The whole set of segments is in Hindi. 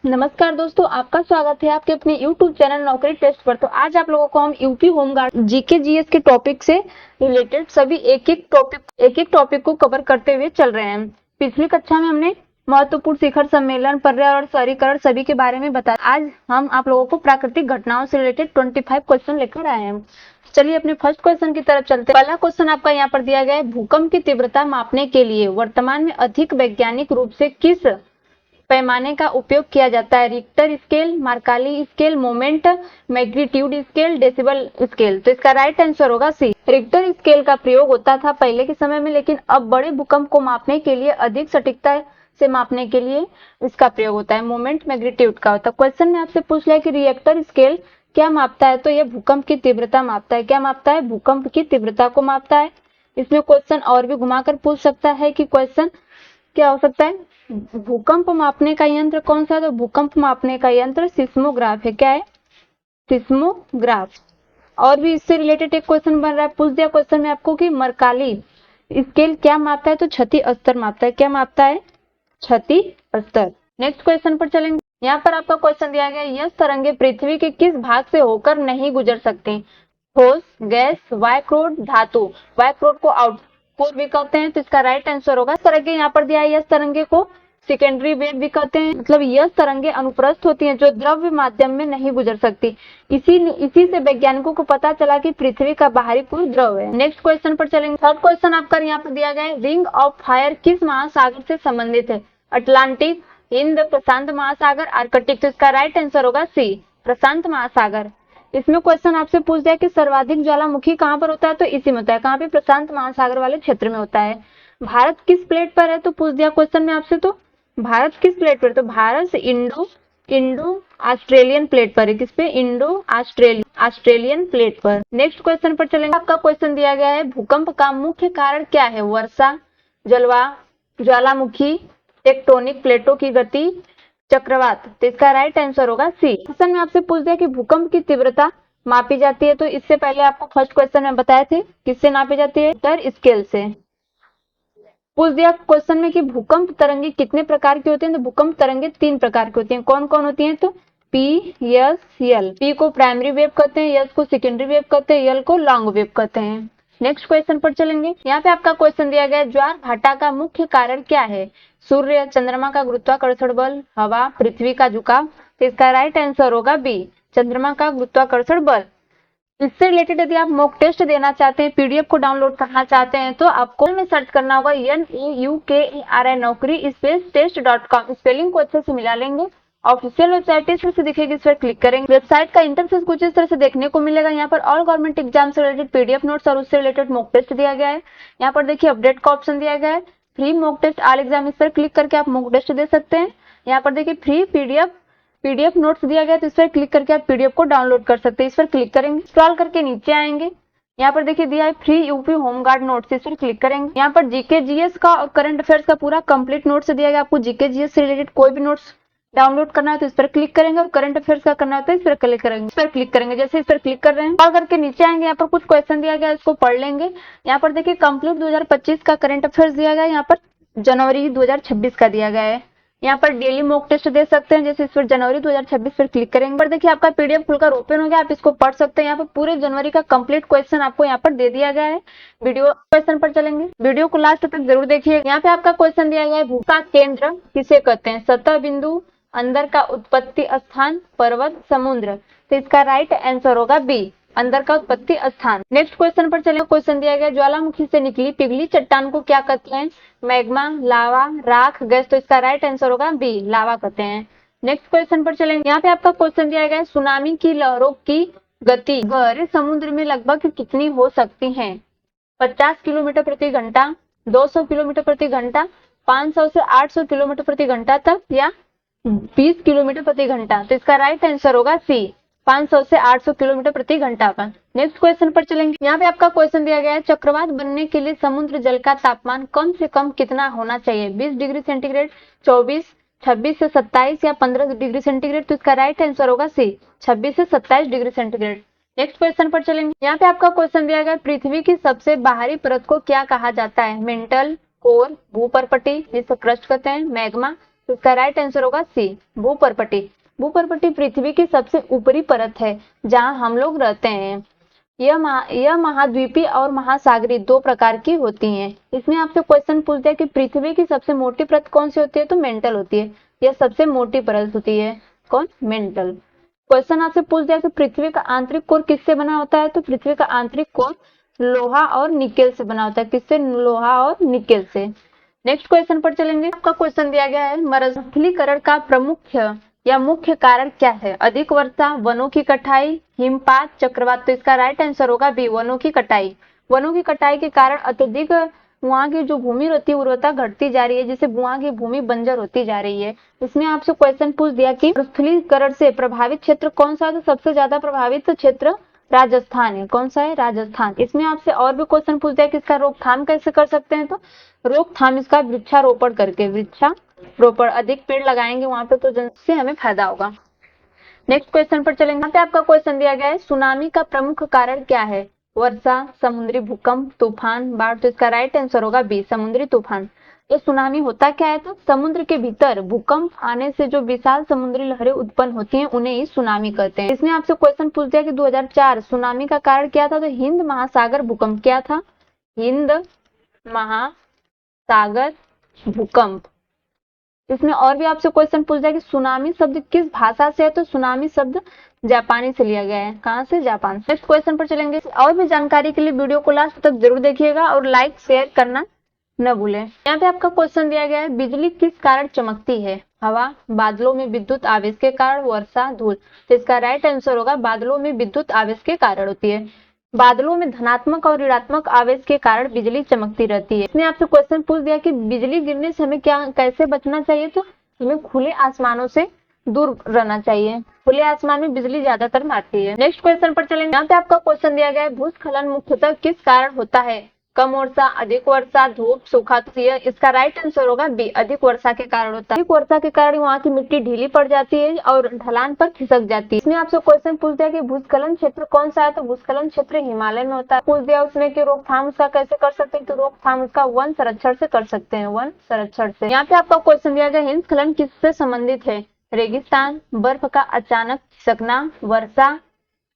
नमस्कार दोस्तों, आपका स्वागत है आपके अपने YouTube चैनल नौकरी टेस्ट पर। तो आज आप लोगों को हम यूपी होमगार्ड जीके जीएस के टॉपिक से रिलेटेड सभी एक एक टॉपिक को कवर करते हुए चल रहे हैं। पिछली कक्षा में हमने महत्वपूर्ण शिखर सम्मेलन, पर्यावरण, शहरीकरण सभी के बारे में बताया। आज हम आप लोगों को प्राकृतिक घटनाओं से रिलेटेड 25 क्वेश्चन लेकर आए हैं। चलिए अपने फर्स्ट क्वेश्चन की तरफ चलते हैं। पहला क्वेश्चन आपका यहाँ पर दिया गया है, भूकंप की तीव्रता मापने के लिए वर्तमान में अधिक वैज्ञानिक रूप से किस पैमाने का उपयोग किया जाता है? Richter scale, मार्काली scale, moment magnitude scale, decibel scale. तो इसका राइट आंसर होगा सी। रिक्टर स्केल का प्रयोग होता था पहले के समय में, लेकिन अब बड़े भूकंप को मापने के लिए, अधिक सटीकता से मापने के लिए इसका प्रयोग होता है, मोमेंट मैग्नीट्यूड का होता है। क्वेश्चन में आपसे पूछ लिया कि रिएक्टर स्केल क्या मापता है? तो यह भूकंप की तीव्रता मापता है। क्या मापता है? भूकंप की तीव्रता को मापता है। इसमें क्वेश्चन और भी घुमाकर पूछ सकता है कि क्वेश्चन क्या हो सकता है, भूकंप मापने का यंत्र कौन सा है? तो भूकंप मापने का यंत्र सिस्मोग्राफ है। क्या है? सिस्मोग्राफ। और भी इससे रिलेटेड एक क्वेश्चन बन रहा है, पूछ दिया क्वेश्चन में आपको कि मरकाली स्केल क्या मापता है? तो क्षति स्तर मापता है। क्या मापता है? क्षति स्तर। नेक्स्ट क्वेश्चन पर चलेंगे। यहाँ पर आपका क्वेश्चन दिया गया, यह तरंगे पृथ्वी के किस भाग से होकर नहीं गुजर सकती? ठोस, गैस, वायक्रोड, धातु। वायक्रोड को आउटपोर भी कहते हैं, तो इसका राइट आंसर होगा तरंगे। यहाँ पर दिया है यस तरंगे को सेकेंडरी वेव भी कहते हैं, मतलब यस तरंगे अनुप्रस्थ होती हैं जो द्रव्य माध्यम में नहीं गुजर सकती। इसी से वैज्ञानिकों को पता चला कि पृथ्वी का बाहरी पूर्व द्रव है। नेक्स्ट क्वेश्चन पर चलेंगे। थर्ड क्वेश्चन आपका यहाँ पर दिया गया है, रिंग ऑफ फायर किस महासागर से संबंधित है? अटलांटिक, हिंद, प्रशांत महासागर, आर्कटिक। तो इसका राइट आंसर होगा सी, प्रशांत महासागर। इसमें क्वेश्चन आपसे पूछ दिया कि सर्वाधिक ज्वालामुखी कहाँ पर होता है? तो इसी में होता है। कहाँ पे? प्रशांत महासागर वाले क्षेत्र में होता है। भारत किस प्लेट पर है? तो पूछ दिया क्वेश्चन में आपसे, तो भारत किस प्लेट पर? तो भारत इंडो ऑस्ट्रेलियन प्लेट पर है। किस पे? इंडो ऑस्ट्रेलियन प्लेट पर। नेक्स्ट क्वेश्चन पर चलेंगे। आपका क्वेश्चन दिया गया है, भूकंप का मुख्य कारण क्या है? वर्षा, ज्वालामुखी, टेक्टोनिक प्लेटों की गति, चक्रवात। तो इसका राइट आंसर होगा सी। क्वेश्चन में आपसे पूछ दिया कि भूकंप की तीव्रता मापी जाती है, तो इससे पहले आपको फर्स्ट क्वेश्चन में बताए थे किससे नापी जाती है? रिक्टर स्केल से। पूछ दिया क्वेश्चन में कि भूकंप तरंगे कितने प्रकार की होती हैं? तो भूकंप तरंगे 3 प्रकार की होती हैं। कौन कौन होती हैं? तो पी, एस, एल। पी को प्राइमरी वेव कहते हैं, एस को सेकेंडरी वेव कहते हैं, एल को लॉन्ग वेव कहते हैं। नेक्स्ट क्वेश्चन पर चलेंगे। यहाँ पे आपका क्वेश्चन दिया गया है, ज्वार भाटा का मुख्य कारण क्या है? सूर्य, चंद्रमा का गुरुत्वाकर्षण बल, हवा, पृथ्वी का झुकाव। तो इसका राइट आंसर होगा बी, चंद्रमा का गुरुत्वाकर्षण बल। इससे रिलेटेड यदि आप मॉक टेस्ट देना चाहते हैं, पीडीएफ को डाउनलोड करना चाहते हैं, तो आपको में सर्च करना होगा NAUKERI नौकरी टेस्ट.com। स्पेलिंग को अच्छे से मिला लेंगे। ऑफिशियल वेबसाइट इस तरह से दिखेगी, इस पर क्लिक करेंगे। वेबसाइट का इंटरफेस कुछ इस तरह से देखने को मिलेगा। यहाँ पर ऑल गवर्नमेंट एग्जाम से रिलेटेड पीडीएफ नोट्स और उससे रिलेटेड मॉक टेस्ट दिया गया है। यहाँ पर देखिए अपडेट का ऑप्शन दिया गया है, free mock test all exam. इस पर क्लिक करके आप मॉक टेस्ट दे सकते हैं। यहाँ पर देखिए फ्री पीडीएफ नोट्स दिया गया है, तो इस पर क्लिक करके आप पीडीएफ को डाउनलोड कर सकते हैं। इस पर क्लिक करेंगे, स्क्रॉल करके नीचे आएंगे, यहाँ पर देखिए दिया है फ्री यूपी होमगार्ड नोट्स। इस पर क्लिक करेंगे। यहाँ पर जीके जीएस का और करंट अफेयर्स का पूरा कंप्लीट नोट्स दिया गया। आपको जीके जीएस से रिलेटेड कोई भी नोट्स डाउनलोड करना है तो इस पर क्लिक करेंगे, और करंट अफेयर्स का करना होता है इस पर क्लिक करेंगे। इस पर क्लिक करेंगे, जैसे इस पर क्लिक कर रहे हैं, स्क्रॉल करके नीचे आएंगे, यहाँ पर कुछ क्वेश्चन दिया गया है, इसको पढ़ लेंगे। यहाँ पर देखिए कंप्लीट 2025 का करंट अफेयर्स दिया गया है, यहाँ पर जनवरी 2026 का दिया गया है। यहाँ पर डेली मॉक टेस्ट दे सकते हैं, जैसे इस पर जनवरी 2026 पर क्लिक करेंगे। पर देखिए आपका पीडीएफ खुलकर ओपन हो गया, आप इसको पढ़ सकते हैं। यहाँ पर पूरे जनवरी का कंप्लीट क्वेश्चन आपको यहाँ पर दे दिया गया है। वीडियो क्वेश्चन पर चलेंगे, वीडियो को लास्ट तक जरूर देखिए। यहाँ पे आपका क्वेश्चन दिया गया है, भू का केंद्र किसे कहते हैं? सतह बिंदु, अंदर का उत्पत्ति स्थान, पर्वत, समुद्र। तो इसका राइट आंसर होगा बी, अंदर का उत्पत्ति स्थान। नेक्स्ट क्वेश्चन पर चलेंगे। क्वेश्चन दिया गया, ज्वालामुखी से निकली पिघली चट्टान को क्या कहते हैं? मैग्मा, लावा, राख, गैस। तो इसका राइट आंसर होगा बी, लावा कहते हैं। नेक्स्ट क्वेश्चन पर चलेंगे। यहाँ पे आपका क्वेश्चन दिया गया है, सुनामी की लहरों की गति गहरे समुद्र में लगभग कितनी हो सकती है? 50 किलोमीटर प्रति घंटा, 200 किलोमीटर प्रति घंटा, 500 से 800 किलोमीटर प्रति घंटा तक, या 20 किलोमीटर प्रति घंटा। तो इसका राइट आंसर होगा सी, 500 से 800 किलोमीटर प्रति घंटा पर। नेक्स्ट क्वेश्चन पर चलेंगे। यहाँ पे आपका क्वेश्चन दिया गया है, चक्रवात बनने के लिए समुद्र जल का तापमान कम से कम कितना होना चाहिए? 20 डिग्री सेंटीग्रेड, 24, 26 से 27, या 15 डिग्री सेंटीग्रेड। तो इसका राइट आंसर होगा सी, 26 से 27 डिग्री सेंटीग्रेड। नेक्स्ट क्वेश्चन पर चलेंगे। यहाँ पे आपका क्वेश्चन दिया गया, पृथ्वी की सबसे बाहरी परत को क्या कहा जाता है? मेंटल, कोर, भूपर्पटी जिसे क्रस्ट कहते हैं, मैग्मा, तो इसका राइट आंसर होगा सी, भूपर्पटी। भूपर्पटी पृथ्वी की सबसे ऊपरी परत है जहां हम लोग रहते हैं। यह महाद्वीपीय और महासागरीय दो प्रकार की होती हैं। इसमें आपसे क्वेश्चन पूछ दिया कि पृथ्वी की सबसे मोटी परत कौन सी होती है, तो मेंटल होती है। यह सबसे मोटी परत होती है, कौन, मेंटल। क्वेश्चन आपसे पूछ दिया कि पृथ्वी का आंतरिक कोर किससे बना होता है, तो पृथ्वी का आंतरिक कोर लोहा और निकेल से बना होता है। किससे, लोहा और निकेल से। नेक्स्ट क्वेश्चन पर चलेंगे। आपका क्वेश्चन दिया गया है मरुस्थलीकरण का प्रमुख या मुख्य कारण क्या है, अधिक वर्षा, वनों की कटाई, हिमपात, चक्रवात। तो इसका राइट आंसर होगा बी, वनों की कटाई। वनों की कटाई के कारण अत्यधिक वहां की जो भूमि रहती है उर्वरता घटती जा रही है, जिससे वहां की भूमि बंजर होती जा रही है। इसमें आपसे क्वेश्चन पूछ दिया कि मरुस्थलीकरण से प्रभावित क्षेत्र कौन सा है, तो सबसे ज्यादा प्रभावित क्षेत्र राजस्थान है। कौन सा है, राजस्थान। इसमें आपसे और भी क्वेश्चन पूछ दिया कि इसका रोकथाम कैसे कर सकते हैं, तो रोकथाम इसका वृक्षारोपण करके, वृक्षारोपण, अधिक पेड़ लगाएंगे वहां पे तो जिससे हमें फायदा होगा। नेक्स्ट क्वेश्चन पर चलेंगे। यहाँ पे आपका क्वेश्चन दिया गया है सुनामी का प्रमुख कारण क्या है, वर्षा, समुद्री भूकंप, तूफान, बाढ़। तो इसका राइट आंसर होगा बी, समुद्री तूफान। ये सुनामी होता क्या है, तो समुद्र के भीतर भूकंप आने से जो विशाल समुद्री लहरें उत्पन्न होती हैं उन्हें ही सुनामी कहते हैं। इसमें आपसे क्वेश्चन पूछ दिया कि 2004 सुनामी का कारण क्या था, तो हिंद महासागर भूकंप। क्या था, हिंद महासागर भूकंप। इसमें और भी आपसे क्वेश्चन पूछ दिया कि सुनामी शब्द किस भाषा से है, तो सुनामी शब्द जापानी से लिया गया है। कहां से, जापान से। नेक्स्ट क्वेश्चन पर चलेंगे। और भी जानकारी के लिए वीडियो को लास्ट तक जरूर देखिएगा और लाइक शेयर करना न भूलें। यहाँ पे आपका क्वेश्चन दिया गया है बिजली किस कारण चमकती है, हवा, बादलों में विद्युत आवेश के कारण, वर्षा, धूल। तो इसका राइट आंसर होगा बादलों में विद्युत आवेश के कारण होती है। बादलों में धनात्मक और ऋणात्मक आवेश के कारण बिजली चमकती रहती है। इसने आपसे क्वेश्चन पूछ दिया कि बिजली गिरने से हमें क्या, कैसे बचना चाहिए, तो हमें खुले आसमानों से दूर रहना चाहिए। खुले आसमान में बिजली ज्यादातर मारती है। नेक्स्ट क्वेश्चन पर चलेंगे। यहाँ पे आपका क्वेश्चन दिया गया है भूस्खलन मुख्यतः किस कारण होता है, कम वर्षा, अधिक वर्षा, धूप, सूखा। तो इसका राइट आंसर होगा बी, अधिक वर्षा के कारण होता है। अधिक वर्षा के कारण वहाँ की मिट्टी ढीली पड़ जाती है और ढलान पर खिसक जाती है। इसमें आपसे क्वेश्चन पूछ दिया कि भूस्खलन क्षेत्र कौन सा है, तो भूस्खलन क्षेत्र हिमालय में होता है। पूछ दिया उसमें कि रोकथाम उसका कैसे कर सकते हैं, तो रोकथाम उसका वन संरक्षण से कर सकते हैं, वन संरक्षण से। यहाँ पे आपका क्वेश्चन दिया गया हिमस्खलन किससे संबंधित है, रेगिस्तान, बर्फ का अचानक खिसकना, वर्षा,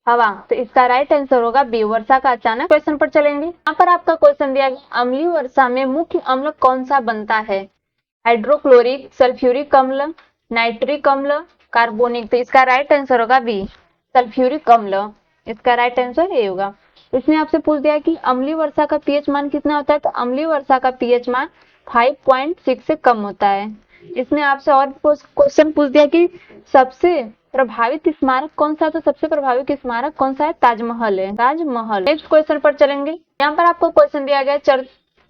हवा। तो इसका राइट आंसर होगा बी, वर्षा का अचानक। क्वेश्चन पर चलेंगे। यहाँ पर आपका क्वेश्चन दिया गया अम्लीय वर्षा में मुख्य अम्ल कौन सा बनता है, हाइड्रोक्लोरिक, सल्फ्यूरिक अम्ल, नाइट्रिक अम्ल, कार्बोनिक। तो इसका राइट आंसर होगा बी, सल्फ्यूरिक अम्ल। इसका राइट आंसर ए होगा। इसमें आपसे पूछ दिया कि अम्लीय वर्षा का पीएच मान कितना होता है, तो अम्लीय वर्षा का पीएच मान 5.6 से कम होता है। इसमें आपसे और क्वेश्चन पूछ दिया कि सबसे प्रभावित स्मारक कौन सा है, तो सबसे प्रभावित स्मारक कौन सा है, ताजमहल है, ताजमहल। नेक्स्ट क्वेश्चन पर चलेंगे। यहाँ पर आपको क्वेश्चन दिया गया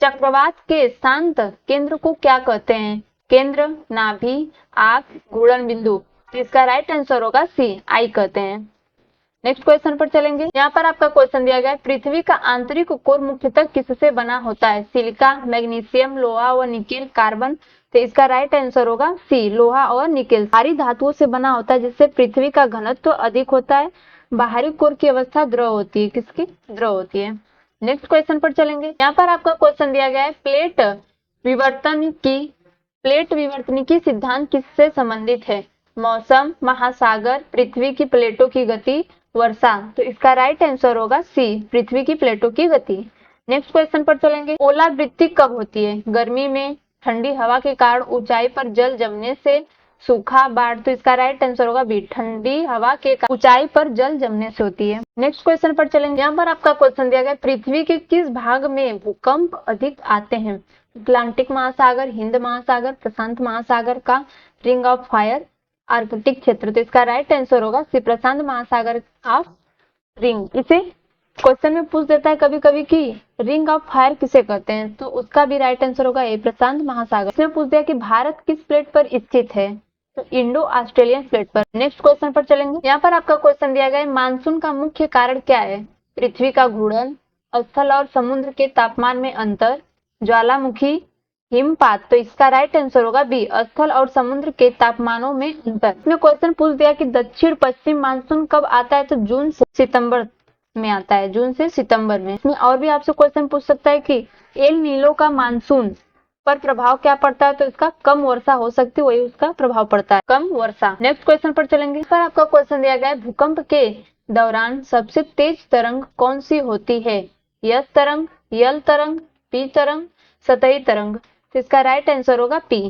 चक्रवात के शांत केंद्र को क्या कहते हैं, केंद्र, नाभि, आग, गुड़न बिंदु। तो इसका राइट आंसर होगा सी, आई कहते हैं। नेक्स्ट क्वेश्चन पर चलेंगे। यहाँ पर आपका क्वेश्चन दिया गया है पृथ्वी का आंतरिक कोर मुख्यतः किससे बना होता है, सिलिका, मैग्नीशियम, लोहा व निकेल, कार्बन। तो इसका राइट आंसर होगा सी, लोहा और निकेल। भारी धातुओं से बना होता है जिससे पृथ्वी का घनत्व तो अधिक होता है। बाहरी कोर की अवस्था द्रव होती है, किसकी, द्रव होती है। नेक्स्ट क्वेश्चन पर चलेंगे। यहाँ पर आपका क्वेश्चन दिया गया है प्लेट विवर्तनिकी सिद्धांत किससे संबंधित है, मौसम, महासागर, पृथ्वी की प्लेटों की गति, वर्षा। तो इसका राइट आंसर होगा सी, पृथ्वी की प्लेटों की गति। नेक्स्ट क्वेश्चन पर चलेंगे। ओलावृष्टि कब होती है, गर्मी में, ठंडी हवा के कारण, ऊंचाई पर जल जमने से, सूखा, बाढ़। तो इसका राइट आंसर होगा बी, ठंडी हवा के कारण ऊंचाई पर जल जमने से होती है। नेक्स्ट क्वेश्चन पर चलेंगे। यहाँ पर आपका क्वेश्चन दिया गया पृथ्वी के किस भाग में भूकंप अधिक आते हैं, अटलांटिक महासागर, हिंद महासागर, प्रशांत महासागर का रिंग ऑफ फायर, आर्कटिक क्षेत्र। तो इसका राइट आंसर होगा सी, प्रशांत महासागर ऑफ रिंग। इसे क्वेश्चन में पूछ देता है कभी कभी कि रिंग ऑफ फायर किसे कहते हैं, तो उसका भी राइट आंसर होगा ए, प्रशांत महासागर। इसमें पूछ दिया कि भारत किस प्लेट पर स्थित है, तो इंडो ऑस्ट्रेलियन प्लेट पर। नेक्स्ट क्वेश्चन पर चलेंगे। यहाँ पर आपका क्वेश्चन दिया गया है मानसून का मुख्य कारण क्या है, पृथ्वी का घूर्णन, स्थल और समुद्र के तापमान में अंतर, ज्वालामुखी, हिमपात। तो इसका राइट आंसर होगा बी, स्थल और समुद्र के तापमानों में अंतर। इसमें क्वेश्चन पूछ दिया कि दक्षिण पश्चिम मानसून कब आता है, तो जून से सितंबर में आता है, जून से सितंबर में। इसमें और भी आपसे क्वेश्चन पूछ सकता है कि एल नीनो का मानसून पर प्रभाव क्या पड़ता है, तो इसका कम वर्षा हो सकती है, वही उसका प्रभाव पड़ता है, कम वर्षा। नेक्स्ट क्वेश्चन पर चलेंगे। पर आपका क्वेश्चन दिया गया है, भूकंप के दौरान सबसे तेज तरंग कौन सी होती है? एस तरंग, यल तरंग, पी तरंग, सतही तरंग। तो इसका राइट आंसर होगा पी,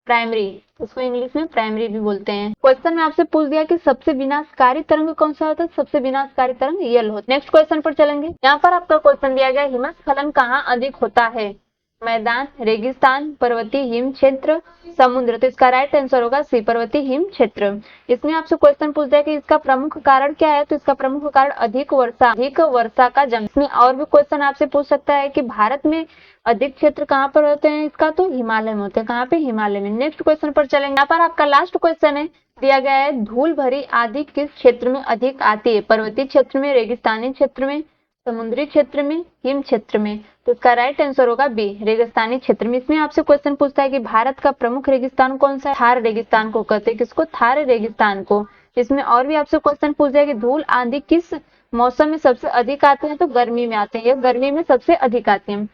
प्राइमरी। इसको इंग्लिश में प्राइमरी भी बोलते हैं। क्वेश्चन में आपसे पूछ दिया कि सबसे विनाशकारी तरंग कौन सा होता है? सबसे विनाशकारी तरंग यल होता है। नेक्स्ट क्वेश्चन पर चलेंगे। यहाँ पर आपका क्वेश्चन दिया गया, हिमस्खलन कहाँ अधिक होता है? मैदान, रेगिस्तान, पर्वतीय हिम क्षेत्र, समुद्र। तो इसका राइट आंसर होगा सी, पर्वतीय हिम क्षेत्र। इसमें आपसे क्वेश्चन पूछ दिया कि इसका प्रमुख कारण क्या है? तो इसका प्रमुख कारण अधिक वर्षा का जम। इसमें और भी क्वेश्चन आपसे पूछ सकता है कि भारत में अधिक क्षेत्र कहाँ पर होते हैं इसका? तो हिमालय में होते हैं। कहाँ पे? हिमालय में। नेक्स्ट क्वेश्चन पर चलेंगे। यहाँ पर आपका लास्ट क्वेश्चन है, दिया गया है, धूल भरी आंधी किस क्षेत्र में अधिक आती है? पर्वतीय क्षेत्र में, रेगिस्तानी क्षेत्र में, समुद्री क्षेत्र में, हिम क्षेत्र में। तो इसका राइट आंसर होगा बी, रेगिस्तानी क्षेत्र में। इसमें आपसे क्वेश्चन पूछता है कि भारत का प्रमुख रेगिस्तान कौन सा है? थार रेगिस्तान को कहते हैं। किसको? थार रेगिस्तान को। इसमें और भी आपसे क्वेश्चन पूछ दिया कि धूल आंधी किस मौसम में सबसे अधिक आते हैं? तो गर्मी में आते हैं, ये गर्मी में सबसे अधिक आते हैं।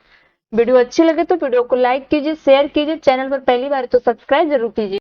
वीडियो अच्छी लगे तो वीडियो को लाइक कीजिए, शेयर कीजिए, चैनल पर पहली बार तो सब्सक्राइब जरूर कीजिए।